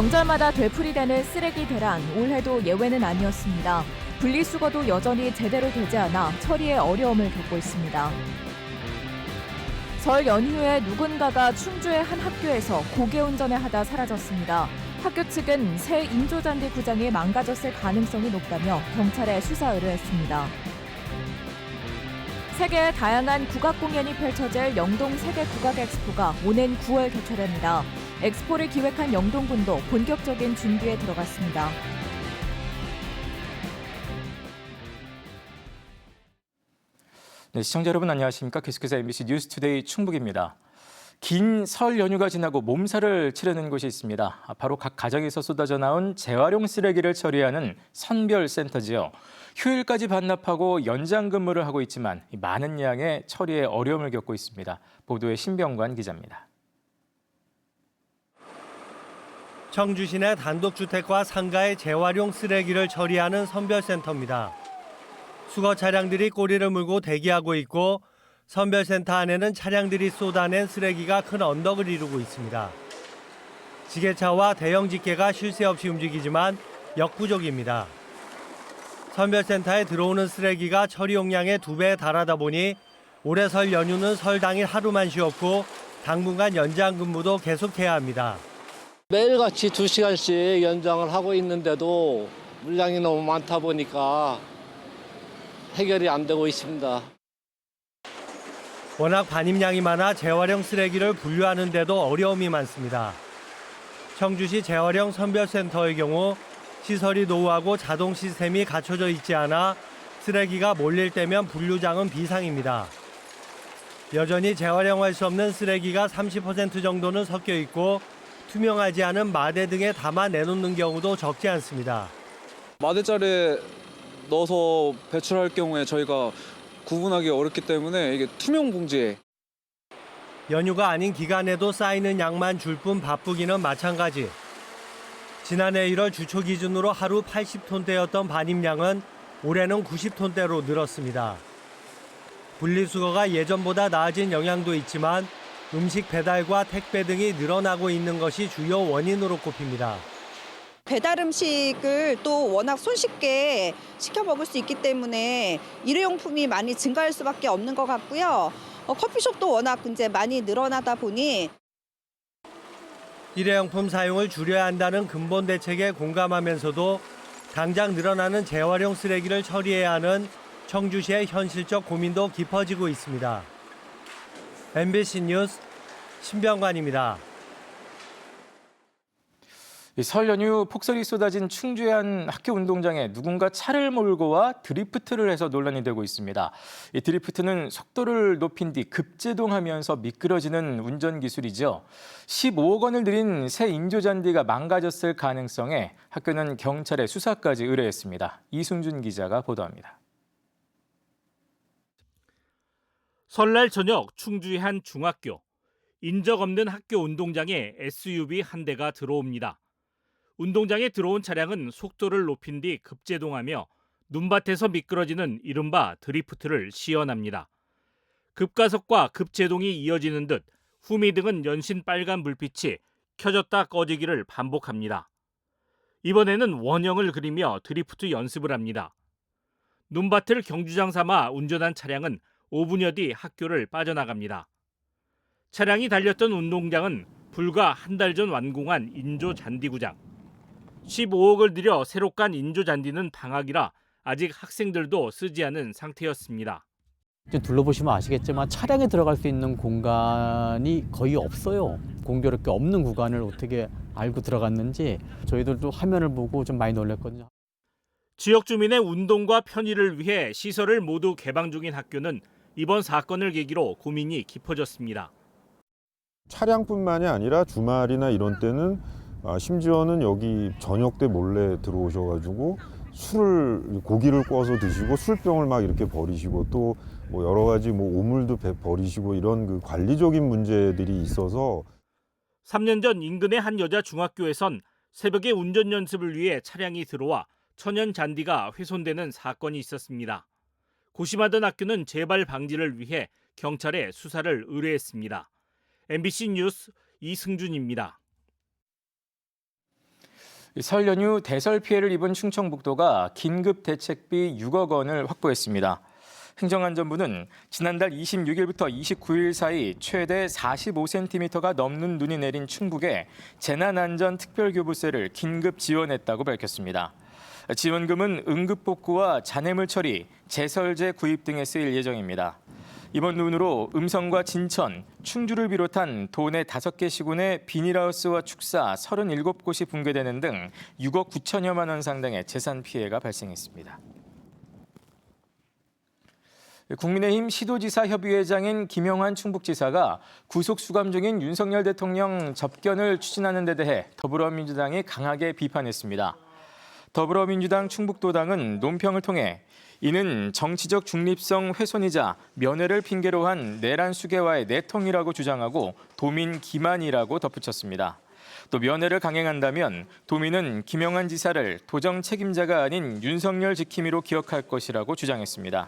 명절마다 되풀이되는 쓰레기 대란, 올해도 예외는 아니었습니다. 분리수거도 여전히 제대로 되지 않아 처리에 어려움을 겪고 있습니다. 설 연휴에 누군가가 충주의 한 학교에서 고개운전을 하다 사라졌습니다. 학교 측은 새 인조잔디 구장이 망가졌을 가능성이 높다며 경찰에 수사 의뢰했습니다. 세계의 다양한 국악 공연이 펼쳐질 영동 세계 국악 엑스포가 오는 9월 개최됩니다. 엑스포를 기획한 영동군도 본격적인 준비에 들어갔습니다. 네, 시청자 여러분 안녕하십니까? 계속해서 MBC 뉴스투데이 충북입니다. 긴 설 연휴가 지나고 몸살을 치르는 곳이 있습니다. 바로 각 가정에서 쏟아져 나온 재활용 쓰레기를 처리하는 선별센터지요. 휴일까지 반납하고 연장 근무를 하고 있지만 많은 양의 처리에 어려움을 겪고 있습니다. 보도에 신병관 기자입니다. 청주시 내 단독주택과 상가의 재활용 쓰레기를 처리하는 선별센터입니다. 수거 차량들이 꼬리를 물고 대기하고 있고 선별센터 안에는 차량들이 쏟아낸 쓰레기가 큰 언덕을 이루고 있습니다. 지게차와 대형 집게가 쉴 새 없이 움직이지만 역부족입니다. 선별센터에 들어오는 쓰레기가 처리 용량의 2배에 달하다 보니 올해 설 연휴는 설 당일 하루만 쉬었고 당분간 연장 근무도 계속해야 합니다. 매일같이 2시간씩 연장을 하고 있는데도 물량이 너무 많다 보니까 해결이 안 되고 있습니다. 워낙 반입량이 많아 재활용 쓰레기를 분류하는 데도 어려움이 많습니다. 청주시 재활용 선별센터의 경우 시설이 노후하고 자동 시스템이 갖춰져 있지 않아 쓰레기가 몰릴 때면 분류장은 비상입니다. 여전히 재활용할 수 없는 쓰레기가 30% 정도는 섞여 있고 투명하지 않은 마대 등에 담아 내놓는 경우도 적지 않습니다. 마대자리에 넣어서 배출할 경우에 저희가 구분하기 어렵기 때문에 이게 투명 봉지에. 연휴가 아닌 기간에도 쌓이는 양만 줄 뿐 바쁘기는 마찬가지. 지난해 1월 주초 기준으로 하루 80톤대였던 반입량은 올해는 90톤대로 늘었습니다. 분리수거가 예전보다 나아진 영향도 있지만 음식 배달과 택배 등이 늘어나고 있는 것이 주요 원인으로 꼽힙니다. 배달 음식을 또 워낙 손쉽게 시켜 먹을 수 있기 때문에 일회용품이 많이 증가할 수밖에 없는 것 같고요. 커피숍도 워낙 이제 많이 늘어나다 보니 일회용품 사용을 줄여야 한다는 근본 대책에 공감하면서도 당장 늘어나는 재활용 쓰레기를 처리해야 하는 청주시의 현실적 고민도 깊어지고 있습니다. MBC 뉴스 신병관입니다. 설 연휴 폭설이 쏟아진 충주의 한 학교 운동장에 누군가 차를 몰고 와 드리프트를 해서 논란이 되고 있습니다. 이 드리프트는 속도를 높인 뒤 급제동하면서 미끄러지는 운전 기술이죠. 15억 원을 들인 새 인조잔디가 망가졌을 가능성에 학교는 경찰에 수사까지 의뢰했습니다. 이승준 기자가 보도합니다. 설날 저녁 충주의 한 중학교. 인적 없는 학교 운동장에 SUV 한 대가 들어옵니다. 운동장에 들어온 차량은 속도를 높인 뒤 급제동하며 눈밭에서 미끄러지는 이른바 드리프트를 시연합니다. 급가속과 급제동이 이어지는 듯 후미등은 연신 빨간 불빛이 켜졌다 꺼지기를 반복합니다. 이번에는 원형을 그리며 드리프트 연습을 합니다. 눈밭을 경주장 삼아 운전한 차량은 5분여 뒤 학교를 빠져나갑니다. 차량이 달렸던 운동장은 불과 한 달 전 완공한 인조 잔디구장. 15억을 들여 새로 깐 인조 잔디는 방학이라 아직 학생들도 쓰지 않은 상태였습니다. 둘러보시면 아시겠지만 차량에 들어갈 수 있는 공간이 거의 없어요. 공교롭게 없는 구간을 어떻게 알고 들어갔는지 저희들도 화면을 보고 좀 많이 놀랐거든요. 지역 주민의 운동과 편의를 위해 시설을 모두 개방 중인 학교는 이번 사건을 계기로 고민이 깊어졌습니다. 차량뿐만이 아니라 주말이나 이런 때는 심지어는 여기 저녁 때 몰래 들어오셔가지고 고기를 구워서 드시고 술병을 막 이렇게 버리시고 또 뭐 여러 가지 뭐 오물도 버리시고 이런 그 관리적인 문제들이 있어서 3년 전 인근의 한 여자 중학교에선 새벽에 운전 연습을 위해 차량이 들어와 천연 잔디가 훼손되는 사건이 있었습니다. 고심하던 학교는 재발 방지를 위해 경찰에 수사를 의뢰했습니다. MBC 뉴스 이승준입니다. 설 연휴 대설 피해를 입은 충청북도가 긴급 대책비 6억 원을 확보했습니다. 행정안전부는 지난달 26일부터 29일 사이 최대 45cm가 넘는 눈이 내린 충북에 재난안전특별교부세를 긴급 지원했다고 밝혔습니다. 지원금은 응급복구와 잔해물 처리, 제설제 구입 등에 쓰일 예정입니다. 이번 눈으로 음성과 진천, 충주를 비롯한 도내 5개 시군의 비닐하우스와 축사 37곳이 붕괴되는 등 6억 9천여만 원 상당의 재산 피해가 발생했습니다. 국민의힘 시도지사 협의회장인 김영환 충북지사가 구속 수감 중인 윤석열 대통령 접견을 추진하는 데 대해 더불어민주당이 강하게 비판했습니다. 더불어민주당 충북도당은 논평을 통해 이는 정치적 중립성 훼손이자 면회를 핑계로 한 내란 수개와의 내통이라고 주장하고 도민 기만이라고 덧붙였습니다. 또 면회를 강행한다면 도민은 김영환 지사를 도정 책임자가 아닌 윤석열 지킴이로 기억할 것이라고 주장했습니다.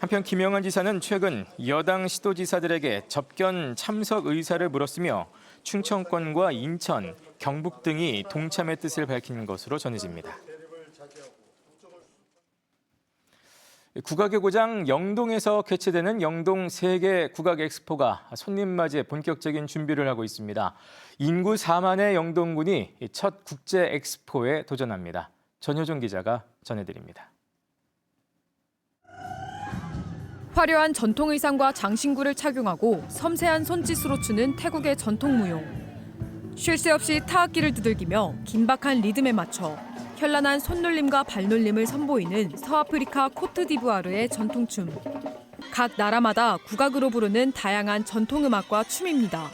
한편 김영환 지사는 최근 여당 시도지사들에게 접견 참석 의사를 물었으며 충청권과 인천, 경북 등이 동참의 뜻을 밝힌 것으로 전해집니다. 국악의 고장 영동에서 개최되는 영동 세계 국악 엑스포가 손님 맞이에 본격적인 준비를 하고 있습니다. 인구 4만의 영동군이 첫 국제 엑스포에 도전합니다. 전효정 기자가 전해드립니다. 화려한 전통 의상과 장신구를 착용하고 섬세한 손짓으로 추는 태국의 전통 무용. 쉴 새 없이 타악기를 두들기며 긴박한 리듬에 맞춰 현란한 손놀림과 발놀림을 선보이는 서아프리카 코트디부아르의 전통춤. 각 나라마다 국악으로 부르는 다양한 전통음악과 춤입니다.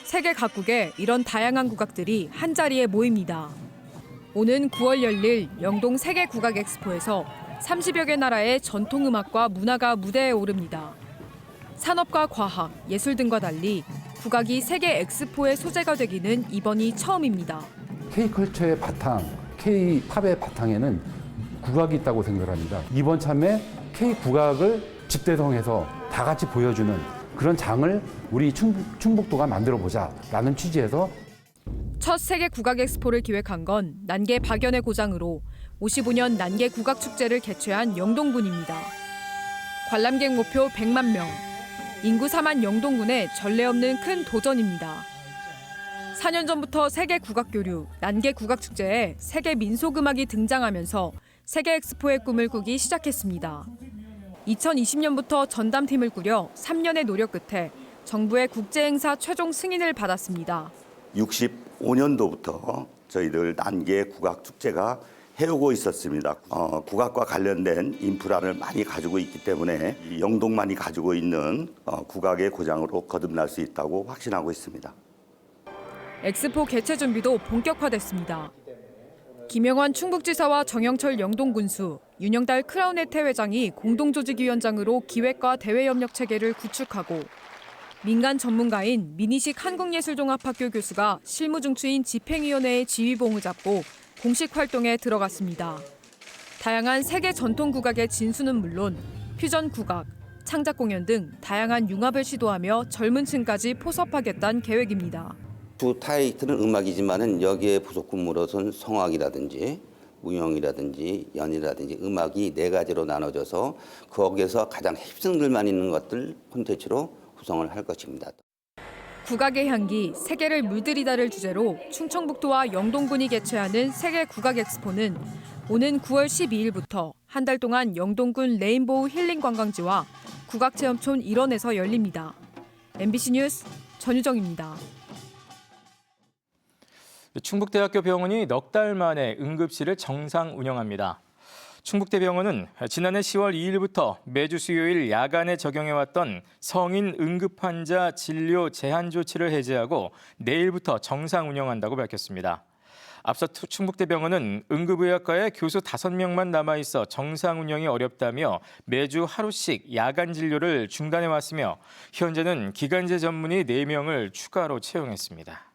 세계 각국의 이런 다양한 국악들이 한자리에 모입니다. 오는 9월 열릴 영동 세계 국악 엑스포에서 30여 개 나라의 전통음악과 문화가 무대에 오릅니다. 산업과 과학, 예술 등과 달리 국악이 세계 엑스포의 소재가 되기는 이번이 처음입니다. K컬처의 바탕, K팝의 바탕에는 국악이 있다고 생각합니다. 이번 참에 K국악을 집대성해서 다 같이 보여주는 그런 장을 우리 충북도가 만들어보자라는 취지에서 첫 세계 국악 엑스포를 기획한 건 난계 박연의 고장으로 55년 난계 국악축제를 개최한 영동군입니다. 관람객 목표 100만 명. 인구 4만 영동군의 전례 없는 큰 도전입니다. 4년 전부터 세계 국악교류, 난계 국악축제에 세계 민속음악이 등장하면서 세계 엑스포의 꿈을 꾸기 시작했습니다. 2020년부터 전담팀을 꾸려 3년의 노력 끝에 정부의 국제행사 최종 승인을 받았습니다. 65년도부터 저희들 난계 국악축제가 해오고 있었습니다. 국악과 관련된 인프라를 많이 가지고 있기 때문에 영동만이 가지고 있는 국악의 고장으로 거듭날 수 있다고 확신하고 있습니다. 엑스포 개최 준비도 본격화됐습니다. 김영환 충북지사와 정영철 영동군수, 윤영달 크라운에테 회장이 공동조직위원장으로 기획과 대외협력 체계를 구축하고 민간 전문가인 민희식 한국예술종합학교 교수가 실무중추인 집행위원회의 지휘봉을 잡고 공식 활동에 들어갔습니다. 다양한 세계 전통 국악의 진수는 물론 퓨전 국악, 창작 공연 등 다양한 융합을 시도하며 젊은 층까지 포섭하겠다는 계획입니다. 주 타이틀은 음악이지만은 여기에 부속군무로선 성악이라든지 무용이라든지 연이라든지 음악이 4가지로 나눠져서 거기에서 가장 힙성들만 있는 것들 콘텐츠로 구성을 할 것입니다. 국악의 향기, 세계를 물들이다를 주제로 충청북도와 영동군이 개최하는 세계 국악 엑스포는 오는 9월 12일부터 한 달 동안 영동군 레인보우 힐링 관광지와 국악체험촌 일원에서 열립니다. MBC 뉴스 전유정입니다. 충북대학교 병원이 넉 달 만에 응급실을 정상 운영합니다. 충북대병원은 지난해 10월 2일부터 매주 수요일 야간에 적용해왔던 성인 응급환자 진료 제한 조치를 해제하고 내일부터 정상 운영한다고 밝혔습니다. 앞서 충북대병원은 응급의학과에 교수 5명만 남아있어 정상 운영이 어렵다며 매주 하루씩 야간 진료를 중단해왔으며 현재는 기간제 전문의 4명을 추가로 채용했습니다.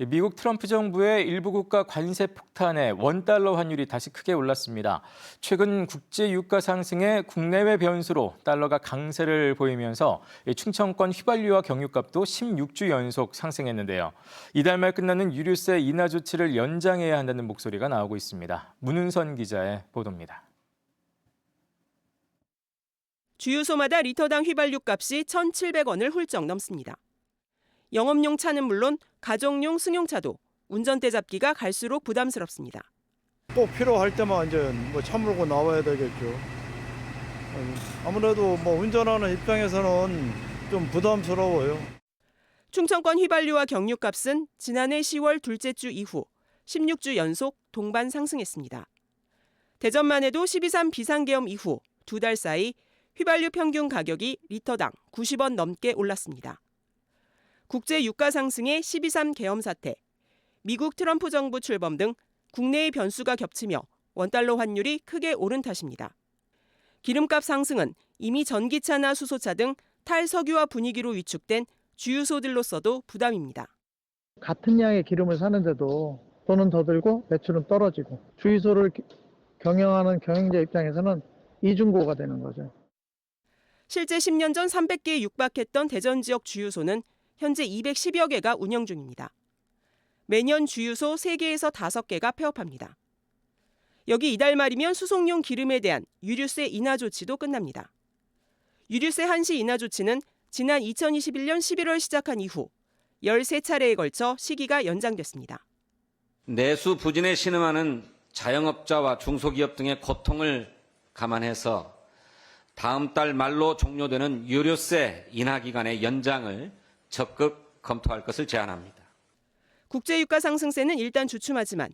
미국 트럼프 정부의 일부 국가 관세 폭탄에 원달러 환율이 다시 크게 올랐습니다. 최근 국제 유가 상승에 국내외 변수로 달러가 강세를 보이면서 충청권 휘발유와 경유값도 16주 연속 상승했는데요. 이달 말 끝나는 유류세 인하 조치를 연장해야 한다는 목소리가 나오고 있습니다. 문은선 기자의 보도입니다. 주유소마다 리터당 휘발유 값이 1,700원을 훌쩍 넘습니다. 영업용 차는 물론 가정용 승용차도 운전대 잡기가 갈수록 부담스럽습니다. 꼭 필요할 때만 이제 차 몰고 나와야 되겠죠. 아무래도 운전하는 입장에서는 좀 부담스러워요. 충청권 휘발유와 경유값은 지난해 10월 둘째 주 이후 16주 연속 동반 상승했습니다. 대전만 해도 12.3 비상계엄 이후 2달 사이 휘발유 평균 가격이 리터당 90원 넘게 올랐습니다. 국제 유가 상승의 12.3 계엄 사태, 미국 트럼프 정부 출범 등 국내의 변수가 겹치며 원달러 환율이 크게 오른 탓입니다. 기름값 상승은 이미 전기차나 수소차 등 탈석유화 분위기로 위축된 주유소들로서도 부담입니다. 같은 양의 기름을 사는데도 돈은 더 들고 매출은 떨어지고 주유소를 경영하는 경영자 입장에서는 이중고가 되는 거죠. 실제 10년 전 300개에 육박했던 대전 지역 주유소는 현재 210여 개가 운영 중입니다. 매년 주유소 3개에서 5개가 폐업합니다. 여기 이달 말이면 수송용 기름에 대한 유류세 인하 조치도 끝납니다. 유류세 한시 인하 조치는 지난 2021년 11월 시작한 이후 13차례에 걸쳐 시기가 연장됐습니다. 내수 부진에 신음하는 자영업자와 중소기업 등의 고통을 감안해서 다음 달 말로 종료되는 유류세 인하 기간의 연장을 적극 검토할 것을 제안합니다. 국제유가 상승세는 일단 주춤하지만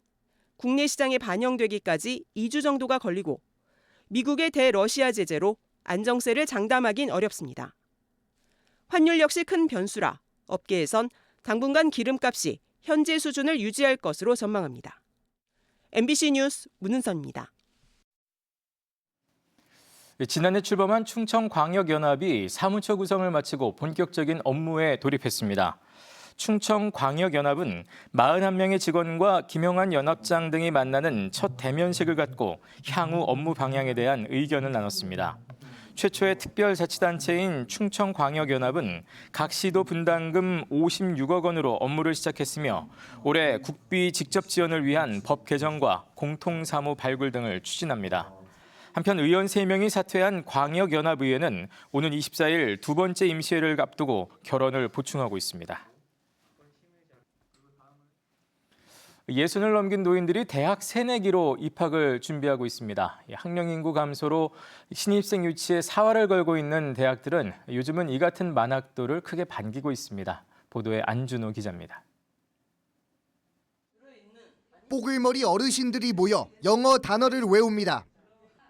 국내 시장에 반영되기까지 2주 정도가 걸리고 미국의 대러시아 제재로 안정세를 장담하긴 어렵습니다. 환율 역시 큰 변수라 업계에선 당분간 기름값이 현재 수준을 유지할 것으로 전망합니다. MBC 뉴스 문은선입니다. 지난해 출범한 충청광역연합이 사무처 구성을 마치고 본격적인 업무에 돌입했습니다. 충청광역연합은 41명의 직원과 김영환 연합장 등이 만나는 첫 대면식을 갖고 향후 업무 방향에 대한 의견을 나눴습니다. 최초의 특별자치단체인 충청광역연합은 각 시도 분담금 56억 원으로 업무를 시작했으며 올해 국비 직접 지원을 위한 법 개정과 공통사무 발굴 등을 추진합니다. 한편 의원 3명이 사퇴한 광역연합의회는 오는 24일 두 번째 임시회를 앞두고 결원을 보충하고 있습니다. 60을 넘긴 노인들이 대학 새내기로 입학을 준비하고 있습니다. 학령 인구 감소로 신입생 유치에 사활을 걸고 있는 대학들은 요즘은 이 같은 만학도를 크게 반기고 있습니다. 보도에 안준호 기자입니다. 뽀글머리 어르신들이 모여 영어 단어를 외웁니다.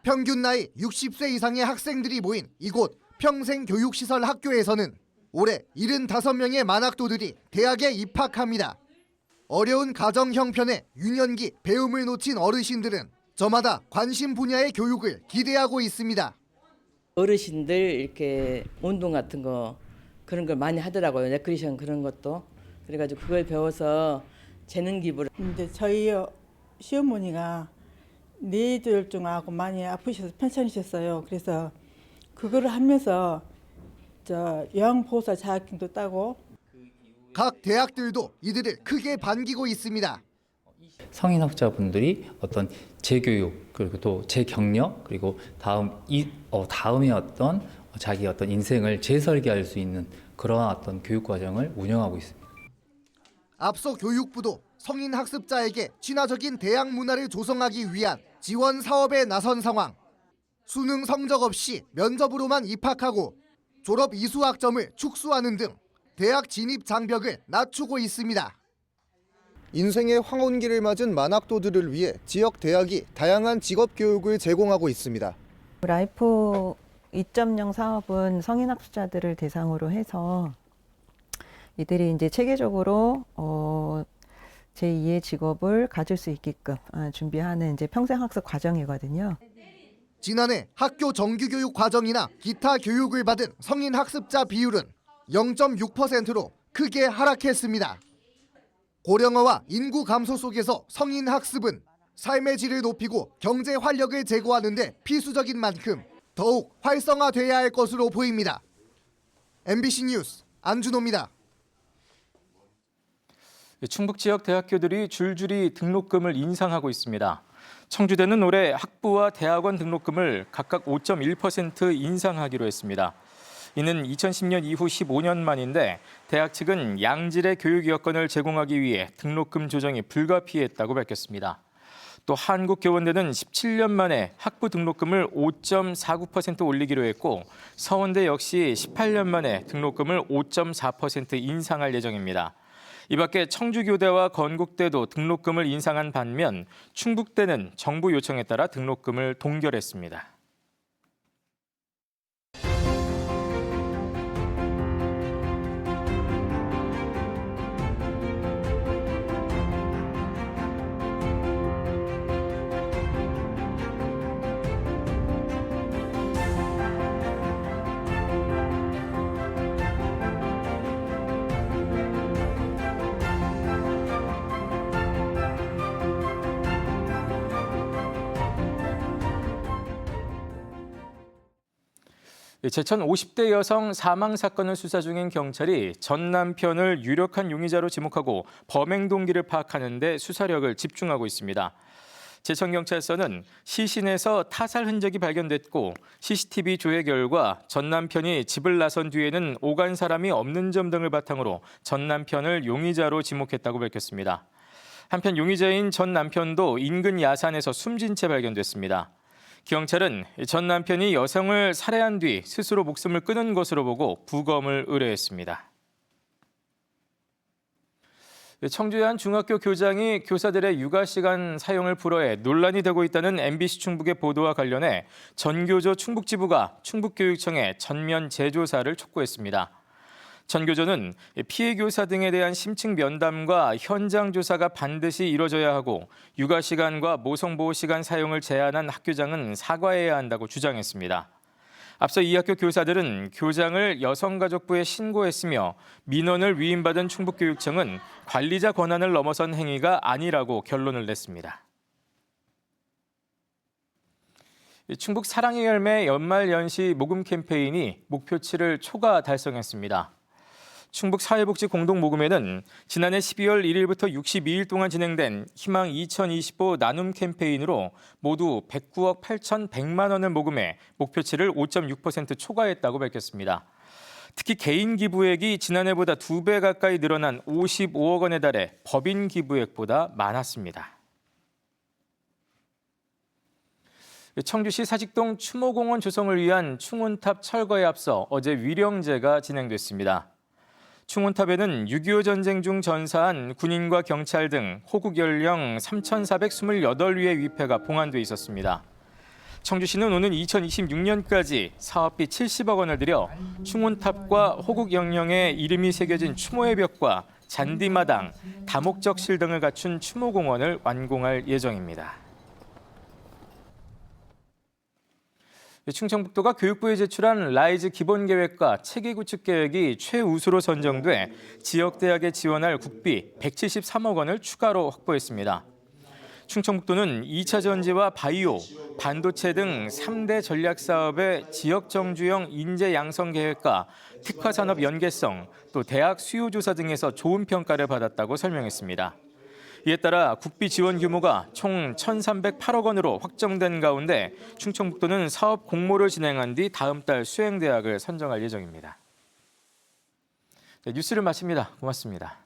평균 나이 60세 이상의 학생들이 모인 이곳 평생교육시설 학교에서는 올해 75명의 만학도들이 대학에 입학합니다. 어려운 가정 형편에 유년기 배움을 놓친 어르신들은 저마다 관심 분야의 교육을 기대하고 있습니다. 어르신들 이렇게 운동 같은 거 그런 걸 많이 하더라고요. 레크리에이션 그런 것도. 그래가지고 그걸 배워서 재능 기부를. 이제 저희 시어머니가 뇌졸중하고 많이 아프셔서 편찮으셨어요. 그래서 그거를 하면서 영양보호사 자격증도 따고. 각 대학들도 이들을 크게 반기고 있습니다. 성인 학자분들이 어떤 재교육 그리고 또 재경력 그리고 다음에 어떤 자기 어떤 인생을 재설계할 수 있는 그러한 어떤 교육 과정을 운영하고 있습니다. 앞서 교육부도 성인 학습자에게 친화적인 대학 문화를 조성하기 위한 지원 사업에 나선 상황. 수능 성적 없이 면접으로만 입학하고 졸업 이수학점을 축소하는 등 대학 진입 장벽을 낮추고 있습니다. 인생의 황혼기를 맞은 만학도들을 위해 지역 대학이 다양한 직업 교육을 제공하고 있습니다. 라이프 2.0 사업은 성인 학습자들을 대상으로 해서 이들이 이제 체계적으로 제2의 직업을 가질 수 있게끔 준비하는 이제 평생학습 과정이거든요. 지난해 학교 정규교육 과정이나 기타 교육을 받은 성인 학습자 비율은 0.6%로 크게 하락했습니다. 고령화와 인구 감소 속에서 성인 학습은 삶의 질을 높이고 경제 활력을 제고하는 데 필수적인 만큼 더욱 활성화돼야 할 것으로 보입니다. MBC 뉴스 안준호입니다. 충북 지역 대학교들이 줄줄이 등록금을 인상하고 있습니다. 청주대는 올해 학부와 대학원 등록금을 각각 5.1% 인상하기로 했습니다. 이는 2010년 이후 15년 만인데 대학 측은 양질의 교육 여건을 제공하기 위해 등록금 조정이 불가피했다고 밝혔습니다. 또 한국교원대는 17년 만에 학부 등록금을 5.49% 올리기로 했고 서원대 역시 18년 만에 등록금을 5.4% 인상할 예정입니다. 이 밖에 청주교대와 건국대도 등록금을 인상한 반면 충북대는 정부 요청에 따라 등록금을 동결했습니다. 제천 50대 여성 사망 사건을 수사 중인 경찰이 전 남편을 유력한 용의자로 지목하고 범행 동기를 파악하는 데 수사력을 집중하고 있습니다. 제천경찰서는 시신에서 타살 흔적이 발견됐고 CCTV 조회 결과 전 남편이 집을 나선 뒤에는 오간 사람이 없는 점 등을 바탕으로 전 남편을 용의자로 지목했다고 밝혔습니다. 한편 용의자인 전 남편도 인근 야산에서 숨진 채 발견됐습니다. 경찰은 전 남편이 여성을 살해한 뒤 스스로 목숨을 끊은 것으로 보고 부검을 의뢰했습니다. 청주의 한 중학교 교장이 교사들의 육아 시간 사용을 불허해 논란이 되고 있다는 MBC 충북의 보도와 관련해 전교조 충북지부가 충북교육청에 전면 재조사를 촉구했습니다. 전교조는 피해 교사 등에 대한 심층 면담과 현장 조사가 반드시 이뤄져야 하고 육아 시간과 모성 보호 시간 사용을 제한한 학교장은 사과해야 한다고 주장했습니다. 앞서 이 학교 교사들은 교장을 여성가족부에 신고했으며 민원을 위임받은 충북교육청은 관리자 권한을 넘어선 행위가 아니라고 결론을 냈습니다. 충북 사랑의 열매 연말연시 모금 캠페인이 목표치를 초과 달성했습니다. 충북 사회복지 공동모금회는 지난해 12월 1일부터 62일 동안 진행된 희망 2025 나눔 캠페인으로 모두 109억 8,100만 원을 모금해 목표치를 5.6% 초과했다고 밝혔습니다. 특히 개인 기부액이 지난해보다 2배 가까이 늘어난 55억 원에 달해 법인 기부액보다 많았습니다. 청주시 사직동 추모공원 조성을 위한 충운탑 철거에 앞서 어제 위령제가 진행됐습니다. 충운탑에는 6.25 전쟁 중 전사한 군인과 경찰 등 호국 연령 3,428위의 위패가 봉안돼 있었습니다. 청주시는 오는 2026년까지 사업비 70억 원을 들여 충운탑과 호국 영령의 이름이 새겨진 추모의 벽과 잔디마당, 다목적실 등을 갖춘 추모공원을 완공할 예정입니다. 충청북도가 교육부에 제출한 라이즈 기본계획과 체계구축계획이 최우수로 선정돼 지역대학에 지원할 국비 173억 원을 추가로 확보했습니다. 충청북도는 2차 전지와 바이오, 반도체 등 3대 전략사업의 지역정주형 인재 양성 계획과 특화산업 연계성, 또 대학 수요조사 등에서 좋은 평가를 받았다고 설명했습니다. 이에 따라 국비 지원 규모가 총 1,308억 원으로 확정된 가운데 충청북도는 사업 공모를 진행한 뒤 다음 달 수행대학을 선정할 예정입니다. 뉴스를 마칩니다. 고맙습니다.